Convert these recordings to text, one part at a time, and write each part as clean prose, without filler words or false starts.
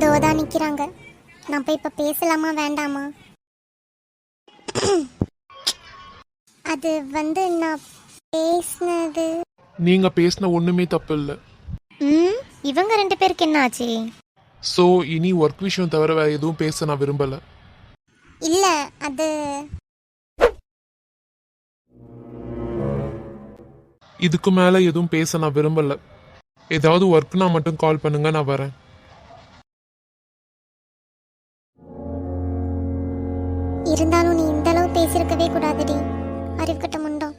தோதா நிக்கிறாங்க. நான் போய் இப்ப பேசலாமா வேண்டாமா? அது நான் பேசினது. நீங்க பேசின ஒண்ணுமே தப்பு இல்ல. இவங்க 2 பேருக்கு என்ன ஆச்சு? ஸோ இனி ஒர்க் விஷயம் தவிர வேற எதுவும் பேச நான் விரும்பல. இல்ல அது இதுக்கு மேல எதுவும் பேச நான் விரும்பல. ஏதாவது ஒர்க்னா மட்டும் கால் பண்ணுங்க, நான் வரேன். இருந்தாலும் நீ இந்த அளவு பேசியிருக்கவே கூடாதுடி. அறிவுக்கட்ட முண்டோம்.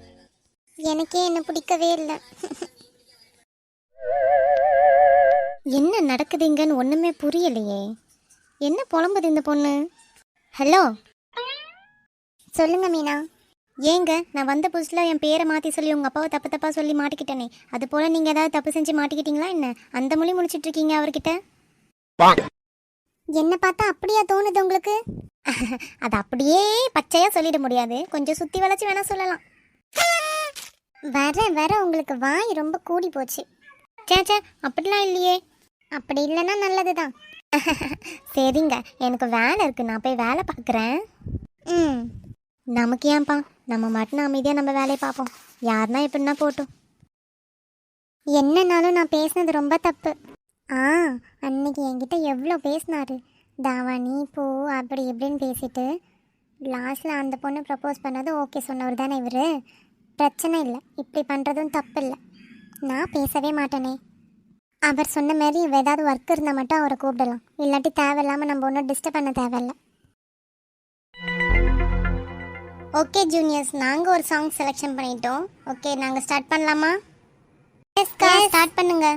எனக்கே என்ன பிடிக்கவே இல்லை. என்ன நடக்குதுங்கன்னு ஒண்ணுமே புரியலையே. என்ன புலம்புது இந்த பொண்ணு? ஹலோ, சொல்லுங்க மீனா. ஏங்க, நான் வந்த புதுசுல என் பேரை மாற்றி சொல்லி உங்கள் அப்பாவை தப்பு தப்பாக சொல்லி மாட்டிக்கிட்டேனே, அது போல் நீங்கள் ஏதாவது தப்பு செஞ்சு மாட்டிக்கிட்டீங்களா என்ன? அந்த மொழி முடிச்சிட்டு இருக்கீங்க அவர்கிட்ட. என்ன பார்த்தா அப்படியா தோணுது உங்களுக்கு? அது அப்படியே பச்சையாக சொல்லிட முடியாது, கொஞ்சம் சுற்றி வளைச்சி வேணா சொல்லலாம். வர உங்களுக்கு வாய் ரொம்ப கூடி போச்சு. சேச்சே, அப்படிலாம் இல்லையே. அப்படி இல்லைன்னா நல்லது தான். சரிங்க, எனக்கு வேலை இருக்குது, நான் போய் வேலை பார்க்குறேன். நமக்கு ஏன்ப்பா, நம்ம மட்டும் அமைதியாக நம்ம வேலையை பார்ப்போம். யாருன்னா எப்படின்னா போட்டோம். என்னன்னாலும் நான் பேசினது ரொம்ப தப்பு. அன்னைக்கு என்கிட்ட எவ்வளோ பேசினாரு. தாவானி பூ அப்படி எப்படின்னு பேசிட்டு லாஸ்ட்டில் அந்த பொண்ணு ப்ரப்போஸ் பண்ணது ஓகே சொன்னவர் தானே இவர். பிரச்சனை இல்லை, இப்படி பண்ணுறதும் தப்பு இல்லை. நான் பேசவே மாட்டேனே. அவர் சொன்ன மாதிரி ஏதாவது ஒர்க் இருந்தால் மட்டும் அவரை கூப்பிடலாம், இல்லாட்டி தேவையில்லாமல் நம்ம ஒன்றும் டிஸ்டர்ப் பண்ண தேவையில்லை. ஓகே ஜூனியர்ஸ், நாங்கள் ஒரு சாங் செலெக்ஷன் பண்ணிட்டோம். ஓகே, நாங்கள் ஸ்டார்ட் பண்ணலாமா? எஸ்க்கா, ஸ்டார்ட் பண்ணுங்க.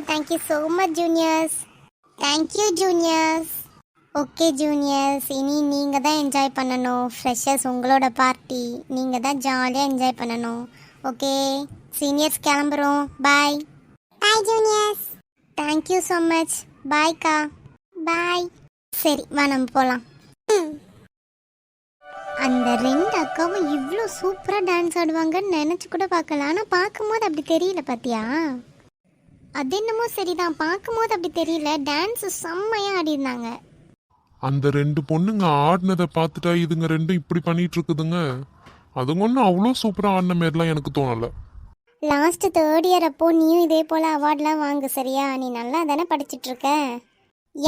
Thank you so much juniors. Thank you juniors. Okay juniors, இனி நீங்கள் தான் என்ஜாய் பண்ணணும். ஃப்ரெஷர்ஸ் உங்களோட பார்ட்டி, நீங்கள் தான் ஜாலியாக என்ஜாய் பண்ணணும். ஓகே சீனியர்ஸ் கிளம்புறோம். Bye. Bye juniors. Thank you so much. பாய்க்கா. பாய். சரி வா நம்ம போகலாம். அந்த 2 அக்காவும் இவ்வளோ சூப்பராக டான்ஸ் ஆடுவாங்கன்னு நினச்சி கூட பார்க்கல. ஆனால் பார்க்கும்போது அப்படி தெரியல பார்த்தியா? அது என்னமோ சரிதான், பார்க்கும்போது அப்படி தெரியல. டான்ஸ் செம்மையாக ஆடிருந்தாங்க. அந்த 2 பொண்ணுங்க ஆடினதை பார்த்துட்டா இதுங்க 2 இப்படி பண்ணிட்டு இருக்குதுங்க. அதுங்க ஒன்றும் அவ்வளோ சூப்பராக ஆடின மாரிலாம் எனக்கு தோணலை. லாஸ்ட் 3rd இயர் அப்போ நீயும் இதே போல் அவார்ட்லாம் வாங்க சரியா? நீ நல்லா தானே படிச்சுட்டு இருக்க.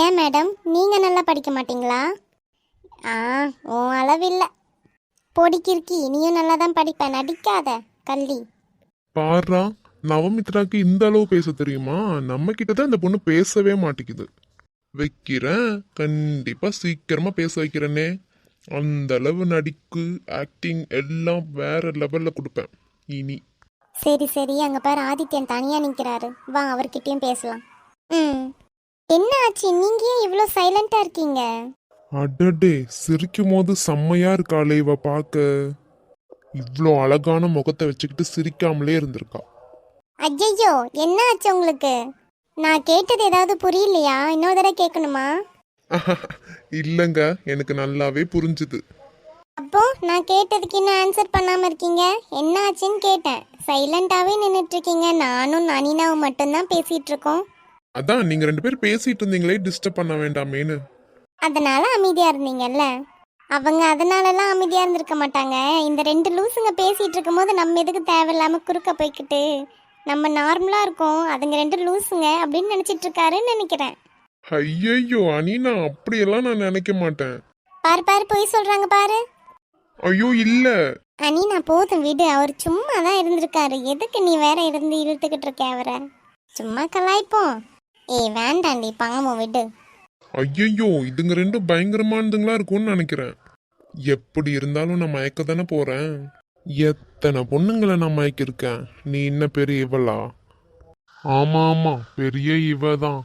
ஏன் மேடம், நீங்கள் நல்லா படிக்க மாட்டீங்களா? உன் அளவில்லை. பொடிக்கிருக்கி, நீயும் நல்லா தான் படிப்ப, நடிக்காத கள்ளி. பாரா, நவமித்ராக்கு இந்த அளவு பேச தெரியுமா? நம்ம கிட்ட தான் இந்த பொண்ணு பேசவே மாட்டேங்குது. வைக்கிறேன், கண்டிப்பா சீக்கிரமா பேச வைக்கிறேனே. அந்த அளவு நடிப்பு, ஆக்டிங் எல்லாம் வேற லெவல்ல கொடுப்பேன் இனி. சரி சரி, அங்க பாரு ஆதித்யன் தனியா நிக்கிறாரு, வா அவர்கிட்டயும் பேசலாம். என்ன ஆச்சு, நீங்க ஏன் இவ்வளோ சைலண்டா இருக்கீங்க? அடடே, சிரிக்கும் போது செம்மையா இருக்காளே இவ பார்க்க. இவ்வளோ அழகான முகத்தை வச்சுக்கிட்டு சிரிக்காமலே இருந்திருக்கா. ஐயோ, என்ன ஆச்சு உங்களுக்கு? நான் கேட்டது ஏதாவது புரியலையா? இன்னொரு தடவை கேட்கணுமா? இல்லங்க, எனக்கு நல்லாவே புரிஞ்சுது. அப்போ நான் கேட்டதுக்கு இன்னும் ஆன்சர் பண்ணாம இருக்கீங்க? என்ன ஆச்சுன்னு கேட்டேன். சைலண்டாவே நின்றுட்டு இருக்கீங்க. நானும் அனினாவும் மட்டும்தான் பேசிட்டு இருக்கோம். அதான் நீங்க 2 பேரும் பேசிட்டு இருந்தீங்களே, டிஸ்டர்ப் பண்ண வேண்டாமேன்னு. அதனால அமைதியா இருந்தீங்கல்ல. அவங்க அதனாலலாம் அமைதியா இருந்திருக்க மாட்டாங்க. இந்த 2 லூசுங்க பேசிட்டு இருக்கும் போது நம்ம எதுக்கு தேவையில்லாம குறுக்க போய்கிட்டு? நம்ம நார்மலா இருக்கோம், அதுங்க 2 லூசுங்க அப்படின்னு நினைச்சிட்டு இருக்காருன்னு நினைக்கிறேன். ஐயோ அனினா, அப்படியெல்லாம் நான் நினைக்க மாட்டேன். பாரு பாரு, போய் சொல்றாங்க பாரு. ஐயோ இல்ல அனினா, போதும் விடு. அவர் சும்மா தான் இருந்திருக்காரு, எதுக்கு நீ வேற இருந்து இழுத்துக்கிட்டு இருக்க அவரை? சும்மா கலாய்ப்போம். வேண்டாண்டி, பாவம், விடு. ஐயோ, இதுங்க 2 பயங்கரமானதுங்களா இருக்கும்னு நினைக்கிறேன். எப்படி இருந்தாலும் நான் மயக்க தானே போறேன். எத்தனை பொண்ணுங்களை நான் மயக்கிருக்கேன். நீ என்ன பெரிய இவளா? ஆமா ஆமா, பெரிய இவ தான்.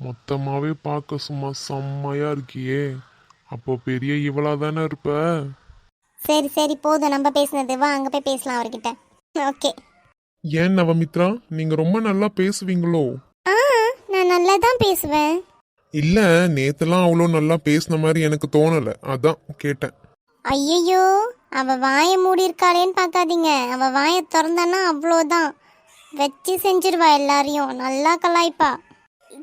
மொத்தமாவே பார்க்க சும்மா செம்மையா இருக்கியே. அப்போ பெரிய இவளா தானே இருப்ப. சரி சரி போதும், நம்ம பேசினது. வா அங்கே போய் பேசலாம் அவர்கிட்ட. ஓகே. ஏன் நவமித்ரா, நீங்க ரொம்ப நல்லா பேசுவீங்களோ? ஆ, நான் நல்லா தான் பேசுவேன். இல்ல, நேத்தெல்லாம் அவ்வளோ நல்லா பேசின மாதிரி எனக்கு தோணல, அதான் கேட்டேன். ஐயோ, அவ வாயை மூடி இருக்காளேன்னு பார்க்காதீங்க. அவ வாயை திறந்தான்னா அவ்வளோதான், வச்சு செஞ்சிருவா எல்லாரையும். நல்லா கலாய்ப்பா.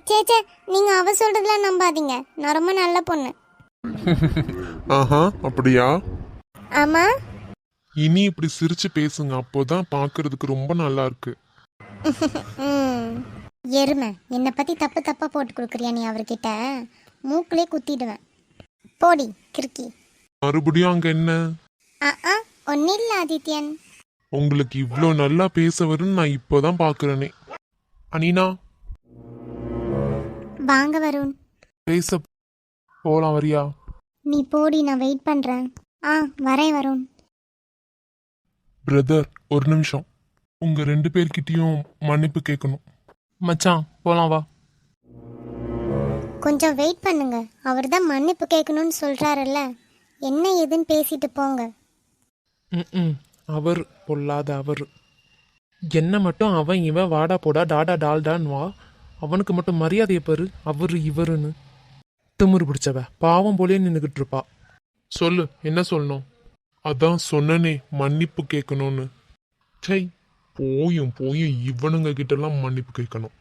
சேச்சே, நீங்க அவ சொல்றதெல்லாம் நம்பாதீங்க. நான் ரொம்ப நல்ல பொண்ணு. ஆஹா, அப்படியா? ஆமா. இனி இப்படி சிரிச்சு பேசுங்க, அப்போதான் பார்க்கிறதுக்கு ரொம்ப நல்லா இருக்கு. ம். எருமை, என்னை பத்தி தப்பு தப்பா போட்டு கொடுக்குறியா நீ அவர்கிட்ட? மூக்கிலே குத்திடுவேன். போடி கிறுக்கி. மறுபடியும் அங்க என்ன? ஆ, ஒன்னும் இல்லை ஆதித்யன். உங்களுக்கு இவ்வளோ நல்லா பேச வரும்னு நான் இப்போதான் பார்க்கறேனே. அனினா, வாங்க வருண். பேச போலாம், வரியா? நீ போடி, நான் வெயிட் பண்றேன். ஆ, வரேன் வருண். பிரதர், ஒரு நிமிஷம். உங்க 2 பேர்கிட்டயும் மன்னிப்பு கேட்கணும். மச்சான் போலாம் வா. கொஞ்சம் வெயிட் பண்ணுங்க. அவர் தான் மன்னிப்பு கேட்கணும்னு சொல்றாருல்ல, என்ன ஏதுன்னு பேசிட்டு போங்க. ம் அவர் பொல்லாத அவர். என்ன மட்டும் அவன் இவன் வாடா போடா டாடா டால்டான்னு வா. அவனுக்கு மட்டும் மரியாதையை பாரு, அவரு இவருன்னு. திமிரு பிடிச்சவ பாவம் போலே நின்றுக்கிட்டு இருப்பா. சொல்லு, என்ன சொல்லணும்? அதான் சொன்னனே, மன்னிப்பு கேட்கணும்னு. சை, போயும் போயும் இவனுங்க கிட்டலாம் மன்னிப்பு கேட்கணும்.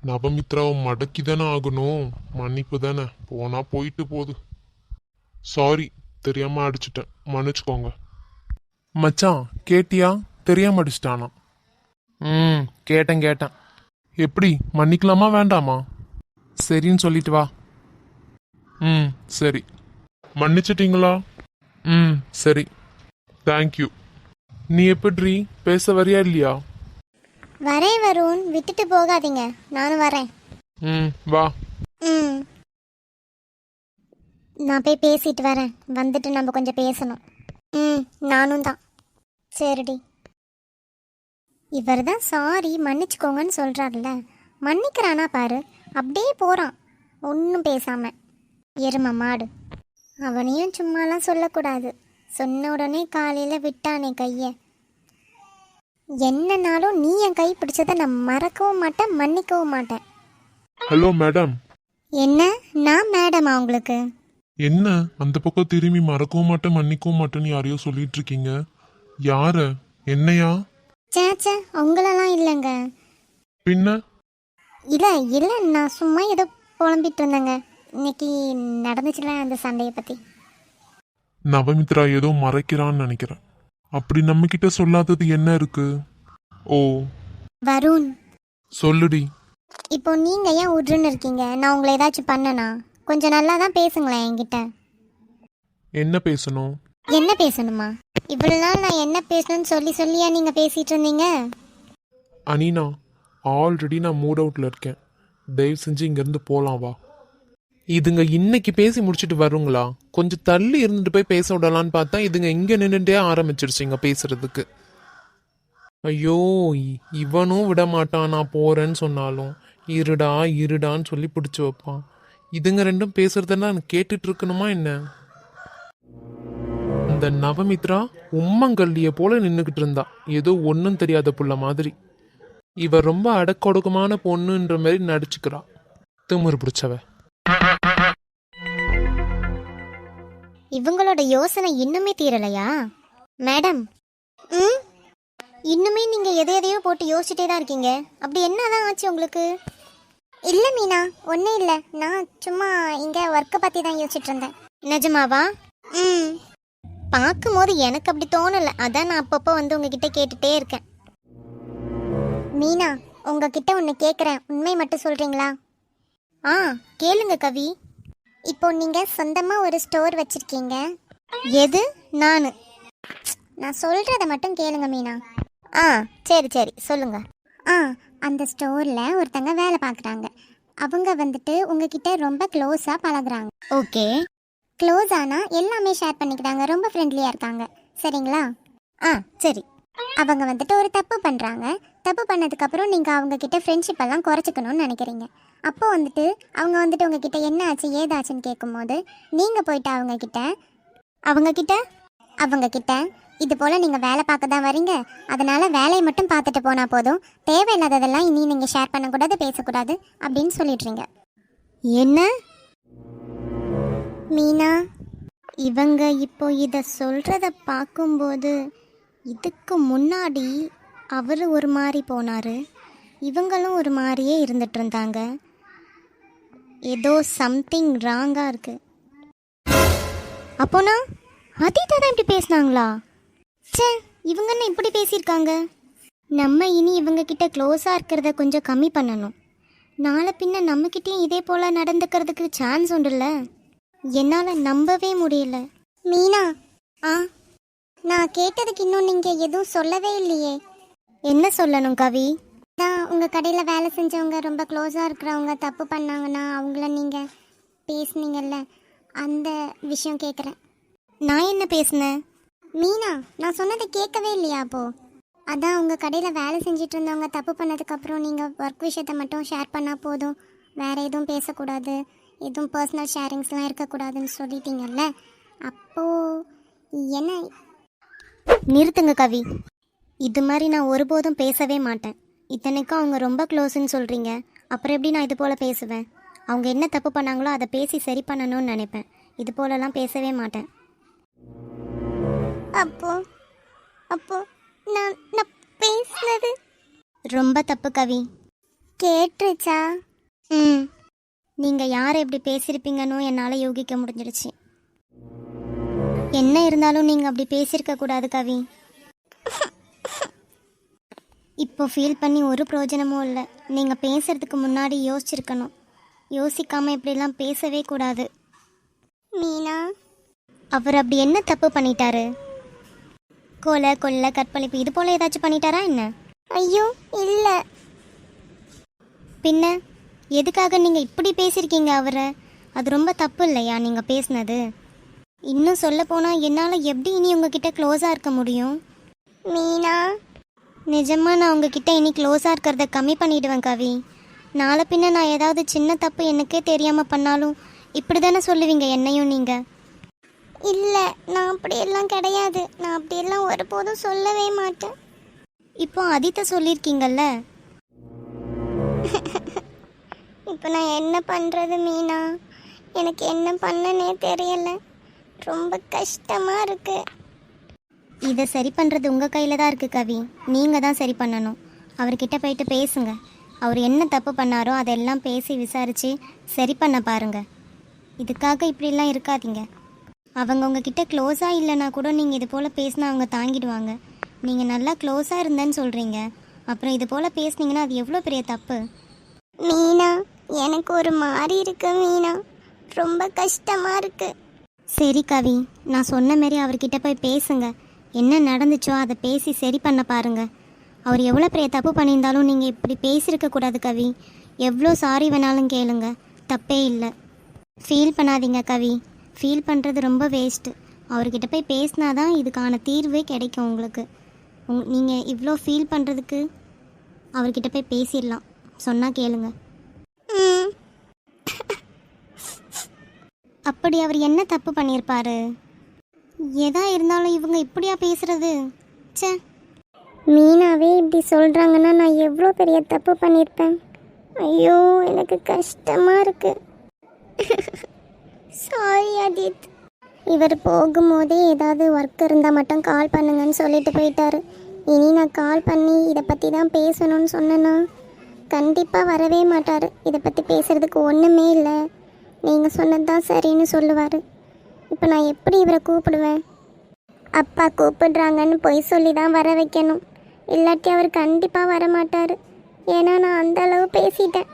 நவமித்ராவை மடக்கி தானே ஆகணும். மன்னிப்பு தானே, போனா போயிட்டு போகுது. சாரி, தெரியாம அடிச்சிட்டேன், மன்னிச்சுக்கோங்க. மச்சான் கேட்டியா? தெரியாம அடிச்சிட்டானா? கேட்டேன். எப்படி, மன்னிக்கலாமா வேண்டாமா? சரின்னு சொல்லிட்டு வா. சரி. மன்னிச்சிட்டீங்களா? சரி. தேங்க்யூ. நீ எப்படி பேச வரியா இல்லையா? வரேன் வருண், விட்டுட்டு போகாதீங்க. நானும் வரேன். வா. ம். நான் போய் பேசிட்டு வரேன். வந்துட்டு நம்ம கொஞ்சம் பேசணும். நானும் தான். சரிடி. இவர் தான் சாரி மன்னிச்சுக்கோங்கன்னு சொல்கிறாருல்ல, மன்னிக்கிறானா பாரு. அப்படியே போகிறான் ஒன்றும் பேசாம. எரும மாடு. அவனையும் சும்மாலாம் சொல்லக்கூடாது. சொன்ன உடனே காலையில் விட்டானே கையை. என்னன்னாலும் நீ என் கை பிடிச்சதை நான் மறக்கவும் மாட்டேன், மன்னிக்கவும் மாட்டேன். Hello madam. என்ன, நான் மேடமா உங்களுக்கு? என்ன அந்த பக்கம் திரும்பி மறக்கவும் மாட்டேன் மன்னிக்கவும் மாட்டேன்னு யாரையோ சொல்லிட்டு இருக்கீங்க? யார? என்னையா? சேச்சே, உங்களெல்லாம் இல்லைங்க. பின்ன? இல்லை, நான் சும்மா ஏதோ புலம்பிட்டு இருந்தேங்க. இன்னைக்கு நடந்துச்சுல அந்த சண்டையை பற்றி. நவமித்ரா ஏதோ மறைக்கிறான்னு நினைக்கிறேன். அப்படி நம்ம கிட்ட சொல்லாதது என்ன இருக்கு? ஓ, வருண், சொல்லுடி. இப்போ நீங்கள் ஏன் உட்ருன்னு இருக்கீங்க? நான் உங்களை ஏதாச்சும் பண்ணனா? கொஞ்சம் நல்லா தான் பேசுங்களேன் என்கிட்ட. என்ன பேசணும்? என்ன பேசணுமா? இவ்வளோ நாள் நான் என்ன பேசணும்னு சொல்லியா நீங்கள் பேசிகிட்டு இருந்தீங்க? அனினா, ஆல்ரெடி நான் மூட் அவுட்ல இருக்கேன். தயவு செஞ்சு இங்கேருந்து போகலாம் வா. இதுங்க இன்னைக்கு பேசி முடிச்சுட்டு வருங்களா? கொஞ்சம் தள்ளி இருந்துட்டு போய் பேச விடலான்னு பார்த்தா இதுங்க இங்கே நின்றுட்டே ஆரம்பிச்சிருச்சுங்க பேசுறதுக்கு. ஐயோ, இவனும் விட மாட்டான். நான் போறேன்னு சொன்னாலும் இருடான்னு சொல்லி பிடிச்சி வைப்பான். இதுங்க ரெண்டும் பேசுறதெல்லாம் நான் கேட்டுட்டு இருக்கணுமா என்ன? இந்த நவமித்ரா உம்மங்கல்லிய போல நின்றுக்கிட்டு இருந்தா, ஏதோ ஒன்றும் தெரியாத புள்ள மாதிரி. இவ ரொம்ப அடக்கொடுக்கமான பொண்ணுன்ற மாதிரி நடிச்சுக்கிறா. திமிரு பிடிச்சவ. இவங்களோட யோசனை இன்னுமே தீரலையா மேடம்? இன்னுமே நீங்க எதையோ போட்டு யோசிச்சுட்டே தான் இருக்கீங்க. அப்படி என்னதான் ஆச்சு உங்களுக்கு? இல்லை மீனா, ஒன்றும் இல்லை. நான் சும்மா இங்கே ஒர்க்கை பற்றி தான் யோசிச்சுட்டு இருந்தேன். நிஜமாவா? பார்க்கும்போது எனக்கு அப்படி தோணலை. அதான் நான் அப்பப்போ வந்து உங்ககிட்ட கேட்டுட்டே இருக்கேன். மீனா, உங்ககிட்ட ஒன்று கேட்குறேன், உண்மை மட்டும் சொல்கிறீங்களா? கேளுங்க கவி. இப்போ நீங்கள் சொந்தமாக ஒரு ஸ்டோர் வச்சுருக்கீங்க. எது? நான் சொல்கிறத மட்டும் கேளுங்க மீனா. சரி சொல்லுங்க. அந்த ஸ்டோரில் ஒருத்தங்க வேலை பார்க்குறாங்க. அவங்க வந்துட்டு உங்ககிட்ட ரொம்ப க்ளோஸாக பழகுறாங்க. ஓகே. க்ளோஸ் ஆனால் எல்லாமே ஷேர் பண்ணிக்கிறாங்க, ரொம்ப ஃப்ரெண்ட்லியாக இருக்காங்க. சரிங்களா? ஆ சரி. அவங்க வந்துட்டு ஒரு தப்பு பண்ணுறாங்க. தப்பு பண்ணதுக்கப்புறம் நீங்கள் அவங்கக்கிட்ட ஃப்ரெண்ட்ஷிப் எல்லாம் குறைச்சிக்கணும்னு நினைக்கிறீங்க. அப்போ வந்துட்டு அவங்க வந்துட்டு உங்ககிட்ட என்ன ஆச்சு ஏதாச்சுன்னு கேட்கும்போது நீங்கள் போயிட்டு அவங்கக்கிட்ட இது போல் நீங்கள் வேலை பார்க்க தான் வரீங்க, அதனால் வேலையை மட்டும் பார்த்துட்டு போனால் போதும், தேவையில்லாததெல்லாம் இனி நீங்கள் ஷேர் பண்ணக்கூடாது, பேசக்கூடாது அப்படின்னு சொல்லிடுறீங்க. என்ன மீனா, இவங்க இப்போ இதை சொல்கிறத பார்க்கும்போது இதுக்கு முன்னாடி அவர் ஒரு மாதிரி போனார், இவங்களும் ஒரு மாதிரியே இருந்துட்டு இருந்தாங்க. ஏதோ சம்திங் ராங்காக இருக்குது. அப்போனா அதிதா தான் இப்படி பேசினாங்களா? சே, இவங்க என்ன இப்படி பேசியிருக்காங்க? நம்ம இனி இவங்க கிட்ட க்ளோஸாக இருக்கிறத கொஞ்சம் கம்மி பண்ணணும். நாளை பின்ன நம்மக்கிட்டேயும் இதே போல் நடந்துக்கிறதுக்கு சான்ஸ் உண்டுல்ல. என்னால் நம்பவே முடியல. மீனா, நான் கேட்டதுக்கு இன்னும் நீங்கள் எதுவும் சொல்லவே இல்லையே. என்ன சொல்லணும் கவி? தான் உங்கள் கடையில் வேலை செஞ்சவங்க ரொம்ப க்ளோஸாக இருக்கிறவங்க தப்பு பண்ணாங்கன்னா அவங்கள நீங்கள் பேசுனீங்கல்ல, அந்த விஷயம் கேட்குறேன். நான் என்ன பேசுனேன்? மீனா, நான் சொன்னதை கேட்கவே இல்லையா? அப்போது அதான் உங்கள் கடையில் வேலை செஞ்சிட்டு இருந்தவங்க தப்பு பண்ணதுக்கப்புறம் நீங்கள் ஒர்க் விஷயத்தை மட்டும் ஷேர் பண்ணால் போதும், வேறு எதுவும் பேசக்கூடாது, எதுவும் பர்சனல் ஷேரிங்ஸ்லாம் இருக்கக்கூடாதுன்னு சொல்லிட்டீங்கல்ல. அப்போது என்ன? நிறுத்துங்க கவி, இது மாதிரி நான் ஒருபோதும் பேசவே மாட்டேன். இத்தனைக்கும் அவங்க ரொம்ப க்ளோஸ்ன்னு சொல்கிறீங்க, அப்புறம் எப்படி நான் இது போல் பேசுவேன்? அவங்க என்ன தப்பு பண்ணாங்களோ அதை பேசி சரி பண்ணணும்னு நினைப்பேன். இது போலலாம் பேசவே மாட்டேன். அப்போ நான் பேசுனது ரொம்ப தப்பு கவி. கேட்டுச்சா? நீங்கள் யாரை எப்படி பேசியிருப்பீங்கன்னு என்னால் யோகிக்க முடிஞ்சிடுச்சு. என்ன இருந்தாலும் நீங்கள் அப்படி பேசியிருக்க கூடாது கவி. இப்போ ஃபீல் பண்ணி ஒரு பிரயோஜனமும் இல்லை. நீங்கள் பேசுகிறதுக்கு முன்னாடி யோசிச்சிருக்கணும். யோசிக்காமல் இப்படிலாம் பேசவே கூடாது. மீனா, அவர் அப்படி என்ன தப்பு பண்ணிட்டாரு? கொலை, கொள்ளை, கற்பழிப்பு இது போல் ஏதாச்சும் பண்ணிட்டாரா என்ன? ஐயோ இல்லை. பின்ன எதுக்காக நீங்கள் இப்படி பேசியிருக்கீங்க அவரை? அது ரொம்ப தப்பு இல்லையா நீங்கள் பேசுனது? இன்னும் சொல்ல போனால் என்னால் எப்படி இனி உங்ககிட்ட க்ளோஸாக இருக்க முடியும்? மீனா, நிஜமாக நான் உங்ககிட்ட இனி க்ளோஸாக இருக்கிறத கம்மி பண்ணிவிடுவேன் கவி. நாளை பின்ன நான் ஏதாவது சின்ன தப்பு எனக்கே தெரியாமல் பண்ணாலும் இப்படி தானே சொல்லுவீங்க என்னையும் நீங்கள்? இல்லை, நான் அப்படியெல்லாம் கிடையாது. நான் அப்படியெல்லாம் ஒருபோதும் சொல்லவே மாட்டேன். இப்போ அதித்த சொல்லியிருக்கீங்கல்ல. இப்போ நான் என்ன பண்ணுறது மீனா? எனக்கு என்ன பண்ணனே தெரியலை. ரொம்ப கஷ்டமாக இருக்கு. இதை சரி பண்ணுறது உங்கள் கையில் தான் இருக்குது கவி. நீங்கள் தான் சரி பண்ணணும். அவர்கிட்ட போயிட்டு பேசுங்க. அவர் என்ன தப்பு பண்ணாரோ அதெல்லாம் பேசி விசாரித்து சரி பண்ண பாருங்க. இதுக்காக இப்படிலாம் இருக்காதீங்க. அவங்க உங்ககிட்ட க்ளோஸாக இல்லைனா கூட நீங்கள் இது போல் பேசினா அவங்க தாங்கிடுவாங்க. நீங்கள் நல்லா க்ளோஸாக இருந்தேன்னு சொல்கிறீங்க, அப்புறம் இது போல் பேசுனீங்கன்னா அது எவ்வளோ பெரிய தப்பு. மீனா, எனக்கு ஒரு மாதிரி இருக்கு மீனா, ரொம்ப கஷ்டமாக இருக்கு. சரி கவி, நான் சொன்ன மாரி அவர்கிட்ட போய் பேசுங்க. என்ன நடந்துச்சோ அதை பேசி சரி பண்ண பாருங்க. அவர் எவ்வளோ பெரிய தப்பு பண்ணியிருந்தாலும் நீங்கள் இப்படி பேசியிருக்க கூடாது கவி. எவ்வளோ சாரி வேணாலும் கேளுங்க, தப்பே இல்லை. ஃபீல் பண்ணாதீங்க கவி. ஃபீல் பண்ணுறது ரொம்ப வேஸ்ட்டு. அவர்கிட்ட போய் பேசினா தான் இதுக்கான தீர்வே கிடைக்கும் உங்களுக்கு. நீங்கள் இவ்வளோ ஃபீல் பண்ணுறதுக்கு அவர்கிட்ட போய் பேசிடலாம். சொன்னால் கேளுங்க. அப்படி அவர் என்ன தப்பு பண்ணியிருப்பாரு? எதா இருந்தாலும் இவங்க இப்படியா பேசுறது? சே, மீனாவே இப்படி சொல்கிறாங்கன்னா நான் எவ்வளோ பெரிய தப்பு பண்ணியிருப்பேன். ஐயோ, எனக்கு கஷ்டமாக இருக்கு. சாரி அதித். இவர் போகும்போதே ஏதாவது ஒர்க் இருந்தால் மட்டும் கால் பண்ணுங்கன்னு சொல்லிட்டு போயிட்டாரு. இனி நான் கால் பண்ணி இதை பற்றி தான் பேசணும்னு சொன்னேன்னா கண்டிப்பாக வரவே மாட்டார். இதை பற்றி பேசுகிறதுக்கு ஒன்றுமே இல்லை, நீங்கள் சொன்னது தான் சரின்னு சொல்லுவார். இப்போ நான் எப்படி இவரை கூப்பிடுவேன்? அப்பா கூப்பிடுறாங்கன்னு பொய் சொல்லி தான் வர வைக்கணும். இல்லாட்டி அவர் கண்டிப்பாக வரமாட்டார். ஏன்னா நான் அந்த அளவு பேசிட்டேன்.